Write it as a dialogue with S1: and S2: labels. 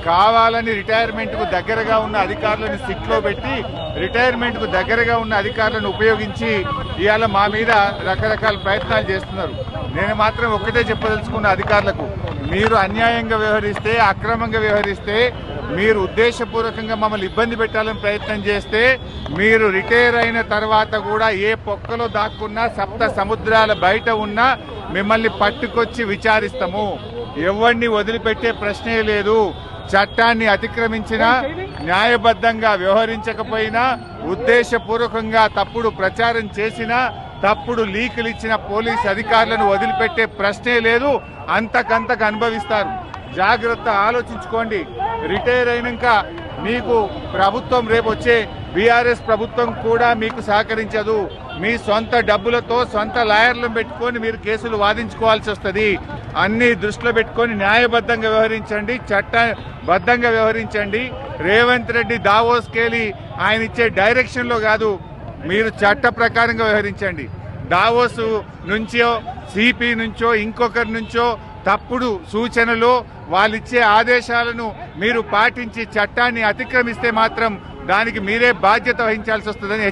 S1: కావాలని రిటైర్మెంట్ కు దగ్గరగా ఉన్న అధికారులను సిట్లో పెట్టి రిటైర్మెంట్ కు దగ్గరగా ఉన్న అధికారులను ఉపయోగించి ఇవాళ మా మీద రకరకాల ప్రయత్నాలు చేస్తున్నారు. నేను మాత్రం ఒక్కటే చెప్పదలుచుకున్న అధికారులకు, మీరు అన్యాయంగా వ్యవహరిస్తే, అక్రమంగా వ్యవహరిస్తే, మీరు ఉద్దేశపూర్వకంగా మమ్మల్ని ఇబ్బంది పెట్టాలని ప్రయత్నం చేస్తే, మీరు రిటైర్ అయిన తర్వాత కూడా ఏ పొక్కలో దాక్కున్నా, సప్త సముద్రాల బయట ఉన్నా మిమ్మల్ని పట్టుకొచ్చి విచారిస్తాము. ఎవరిని వదిలిపెట్టే ప్రశ్నే లేదు. చట్టాన్ని అతిక్రమించినా, న్యాయబద్ధంగా వ్యవహరించకపోయినా, ఉద్దేశపూర్వకంగా తప్పుడు ప్రచారం చేసినా, తప్పుడు లీకులు ఇచ్చిన పోలీస్ అధికారులను వదిలిపెట్టే ప్రశ్నే లేదు. అంతకంతకు అనుభవిస్తారు. జాగ్రత్త, ఆలోచించుకోండి. రిటైర్ అయినాక మీకు ప్రభుత్వం రేపు వచ్చే బీఆర్ఎస్ ప్రభుత్వం కూడా మీకు సహకరించదు. మీ సొంత డబ్బులతో సొంత లాయర్లను పెట్టుకొని మీరు కేసులు వాదించుకోవాల్సి వస్తుంది. అన్ని దృష్టిలో పెట్టుకొని న్యాయబద్ధంగా వ్యవహరించండి, చట్టబద్ధంగా వ్యవహరించండి. రేవంత్ రెడ్డి దావోస్కెళ్ళి ఆయన ఇచ్చే డైరెక్షన్లో కాదు, మీరు చట్ట ప్రకారంగా వ్యవహరించండి. దావోస్ నుంచో, సిపి నుంచో, ఇంకొకరి నుంచో తప్పుడు సూచనలు, వాళ్ళిచ్చే ఆదేశాలను మీరు పాటించి చట్టాన్ని అతిక్రమిస్తే మాత్రం దానికి మీరే బాధ్యత వహించాల్సి వస్తుందని